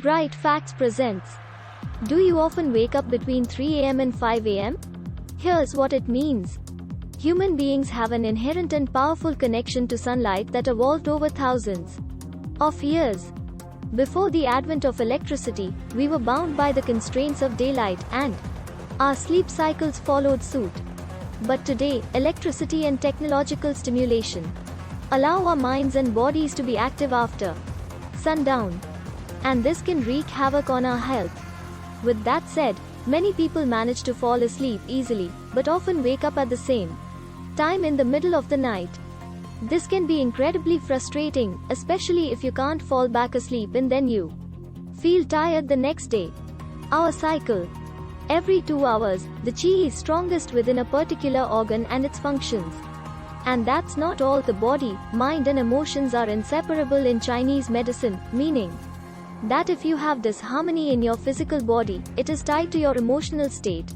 Bright Factz presents. Do you often wake up between 3 am and 5 am? Here's what it means. Human beings have an inherent and powerful connection to sunlight that evolved over thousands of years. Before the advent of electricity, we were bound by the constraints of daylight, and our sleep cycles followed suit. But today, electricity and technological stimulation allow our minds and bodies to be active after sundown. And this can wreak havoc on our health. With that said, many people manage to fall asleep easily, but often wake up at the same time in the middle of the night. This can be incredibly frustrating, especially if you can't fall back asleep and then you feel tired the next day. Our cycle. Every 2 hours, the chi is strongest within a particular organ and its functions. And that's not all. The body, mind and emotions are inseparable in Chinese medicine, meaning that if you have disharmony in your physical body, it is tied to your emotional state.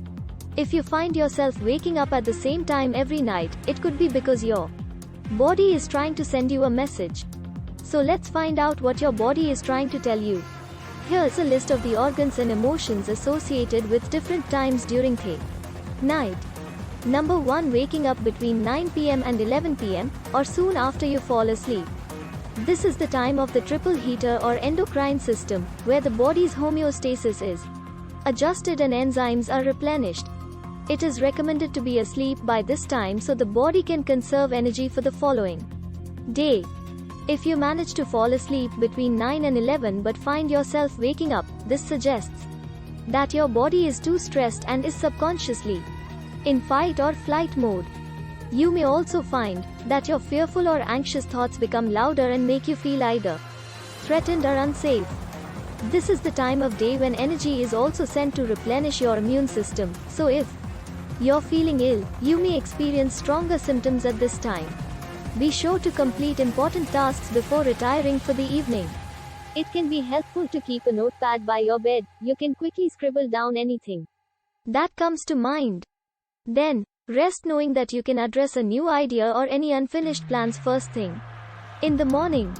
If you find yourself waking up at the same time every night, it could be because your body is trying to send you a message. So let's find out what your body is trying to tell you. Here's a list of the organs and emotions associated with different times during the night. Number 1. Waking up between 9 pm and 11 pm, or soon after you fall asleep. This is the time of the triple heater or endocrine system, where the body's homeostasis is adjusted and enzymes are replenished. It is recommended to be asleep by this time so the body can conserve energy for the following day. If you manage to fall asleep between 9 and 11 but find yourself waking up, this suggests that your body is too stressed and is subconsciously in fight or flight mode. You may also find that your fearful or anxious thoughts become louder and make you feel either threatened or unsafe. This is the time of day when energy is also sent to replenish your immune system, so if you're feeling ill, you may experience stronger symptoms at this time. Be sure to complete important tasks before retiring for the evening. It can be helpful to keep a notepad by your bed. You can quickly scribble down anything that comes to mind. Then, rest knowing that you can address a new idea or any unfinished plans first thing in the morning.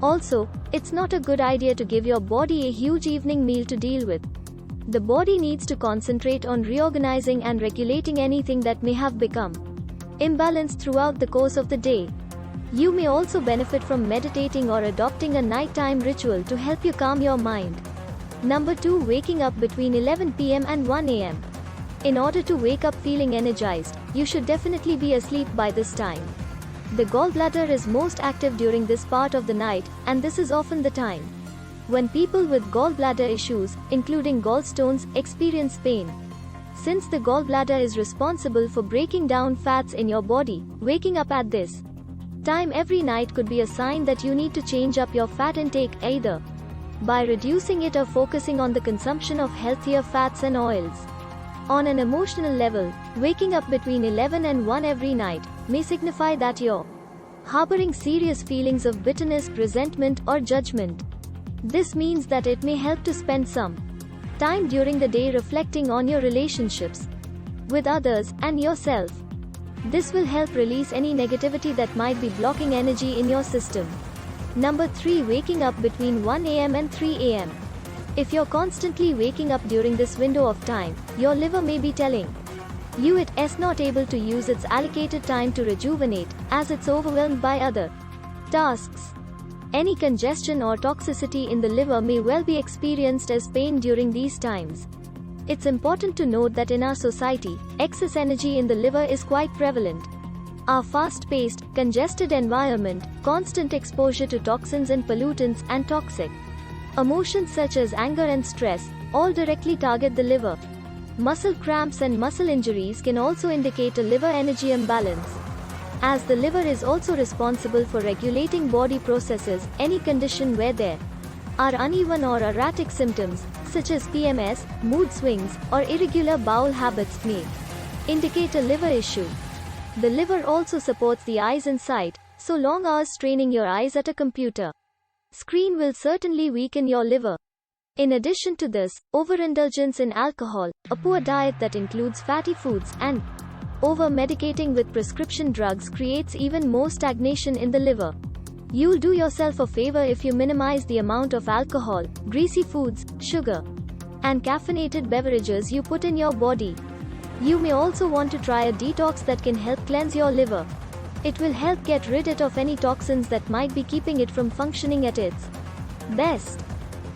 Also, it's not a good idea to give your body a huge evening meal to deal with. The body needs to concentrate on reorganizing and regulating anything that may have become imbalanced throughout the course of the day. You may also benefit from meditating or adopting a nighttime ritual to help you calm your mind. Number 2. Waking up between 11 pm and 1 am. In order to wake up feeling energized, you should definitely be asleep by this time. The gallbladder is most active during this part of the night, and this is often the time when people with gallbladder issues, including gallstones, experience pain. Since the gallbladder is responsible for breaking down fats in your body, waking up at this time every night could be a sign that you need to change up your fat intake, either by reducing it or focusing on the consumption of healthier fats and oils. On an emotional level, waking up between 11 and 1 every night may signify that you're harboring serious feelings of bitterness, resentment, or judgment. This means that it may help to spend some time during the day reflecting on your relationships with others and yourself. This will help release any negativity that might be blocking energy in your system. Number 3. Waking up between 1 am and 3 am. If you're constantly waking up during this window of time, your liver may be telling you it's not able to use its allocated time to rejuvenate, as it's overwhelmed by other tasks. Any congestion or toxicity in the liver may well be experienced as pain during these times. It's important to note that in our society, excess energy in the liver is quite prevalent. Our fast-paced, congested environment, constant exposure to toxins and pollutants, and toxic emotions such as anger and stress, all directly target the liver. Muscle cramps and muscle injuries can also indicate a liver energy imbalance. As the liver is also responsible for regulating body processes, any condition where there are uneven or erratic symptoms, such as PMS, mood swings, or irregular bowel habits may indicate a liver issue. The liver also supports the eyes and sight, so long hours straining your eyes at a computer screen will certainly weaken your liver. In addition to this, overindulgence in alcohol, a poor diet that includes fatty foods, and over-medicating with prescription drugs creates even more stagnation in the liver. You'll do yourself a favor if you minimize the amount of alcohol, greasy foods, sugar, and caffeinated beverages you put in your body. You may also want to try a detox that can help cleanse your liver. It will help get rid of any toxins that might be keeping it from functioning at its best.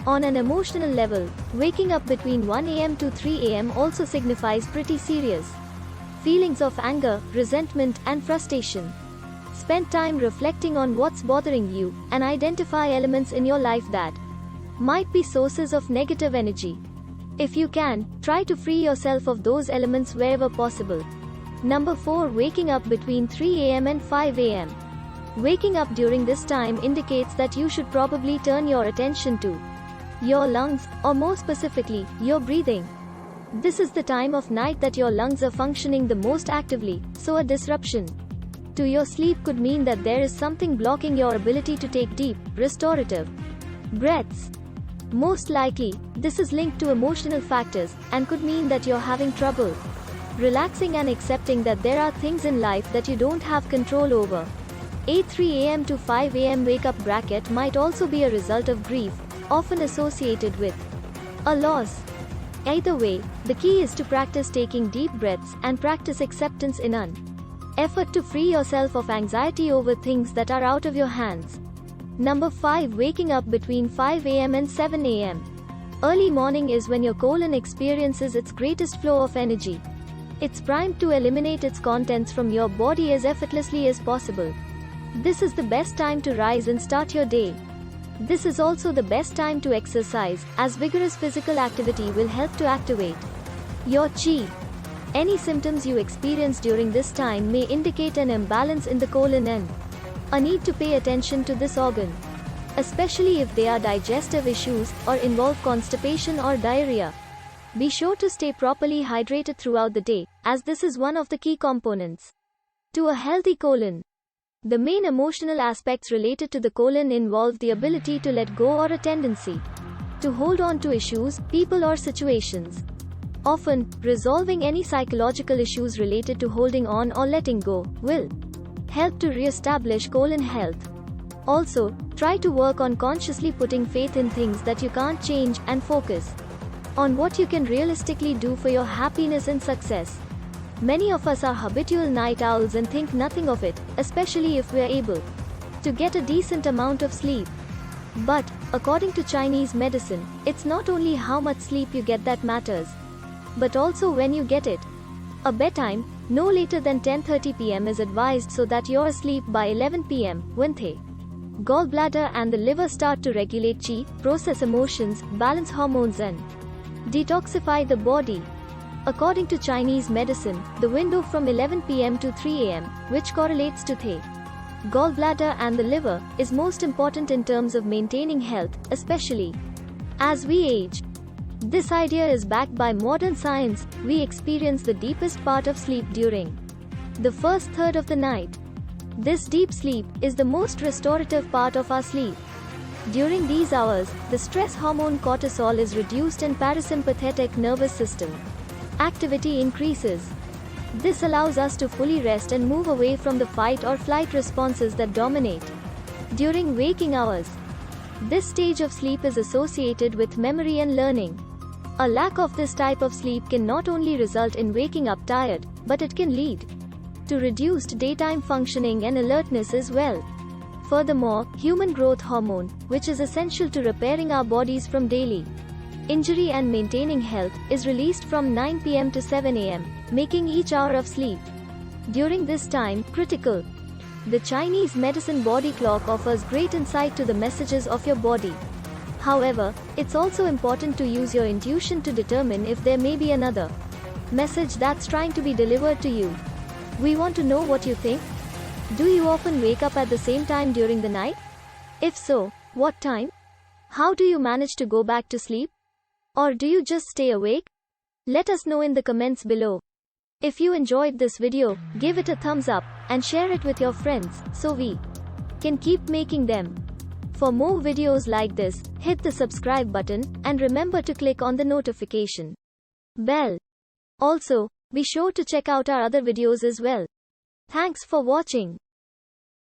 On an emotional level, waking up between 1 a.m. to 3 a.m. also signifies pretty serious feelings of anger, resentment, and frustration. Spend time reflecting on what's bothering you, and identify elements in your life that might be sources of negative energy. If you can, try to free yourself of those elements wherever possible. Number 4. Waking up between 3 a.m. and 5 a.m. Waking up during this time indicates that you should probably turn your attention to your lungs, or more specifically, your breathing. This is the time of night that your lungs are functioning the most actively, so a disruption to your sleep could mean that there is something blocking your ability to take deep, restorative breaths. Most likely, this is linked to emotional factors, and could mean that you're having trouble relaxing and accepting that there are things in life that you don't have control over. A 3 a.m. to 5 a.m. wake-up bracket might also be a result of grief, often associated with a loss. Either way, the key is to practice taking deep breaths, and practice acceptance in an effort to free yourself of anxiety over things that are out of your hands. Number 5. Waking up between 5 a.m. and 7 a.m. Early morning is when your colon experiences its greatest flow of energy. It's primed to eliminate its contents from your body as effortlessly as possible. This is the best time to rise and start your day. This is also the best time to exercise, as vigorous physical activity will help to activate your chi. Any symptoms you experience during this time may indicate an imbalance in the colon and a need to pay attention to this organ, especially if they are digestive issues, or involve constipation or diarrhea. Be sure to stay properly hydrated throughout the day, as this is one of the key components to a healthy colon. The main emotional aspects related to the colon involve the ability to let go or a tendency to hold on to issues, people or situations. Often, resolving any psychological issues related to holding on or letting go will help to re-establish colon health. Also, try to work on consciously putting faith in things that you can't change, and focus on what you can realistically do for your happiness and success. Many of us are habitual night owls and think nothing of it, especially if we're able to get a decent amount of sleep. But, according to Chinese medicine, it's not only how much sleep you get that matters, but also when you get it. A bedtime, no later than 10:30 p.m. is advised so that you're asleep by 11 p.m., when the gallbladder and the liver start to regulate qi, process emotions, balance hormones and detoxify the body. According to Chinese medicine, the window from 11 p.m. to 3 a.m., which correlates to the gallbladder and the liver, is most important in terms of maintaining health, especially as we age. This idea is backed by modern science. We experience the deepest part of sleep during the first third of the night. This deep sleep is the most restorative part of our sleep. During these hours, the stress hormone cortisol is reduced and parasympathetic nervous system activity increases. This allows us to fully rest and move away from the fight or flight responses that dominate during waking hours. This stage of sleep is associated with memory and learning. A lack of this type of sleep can not only result in waking up tired, but it can lead to reduced daytime functioning and alertness as well. Furthermore, human growth hormone, which is essential to repairing our bodies from daily injury and maintaining health, is released from 9 p.m. to 7 a.m., making each hour of sleep during this time critical. The Chinese medicine body clock offers great insight to the messages of your body. However, it's also important to use your intuition to determine if there may be another message that's trying to be delivered to you. We want to know what you think. Do you often wake up at the same time during the night? If so, what time? How do you manage to go back to sleep? Or do you just stay awake? Let us know in the comments below. If you enjoyed this video, give it a thumbs up, and share it with your friends, so we can keep making them. For more videos like this, hit the subscribe button, and remember to click on the notification bell. Also, be sure to check out our other videos as well. Thanks for watching.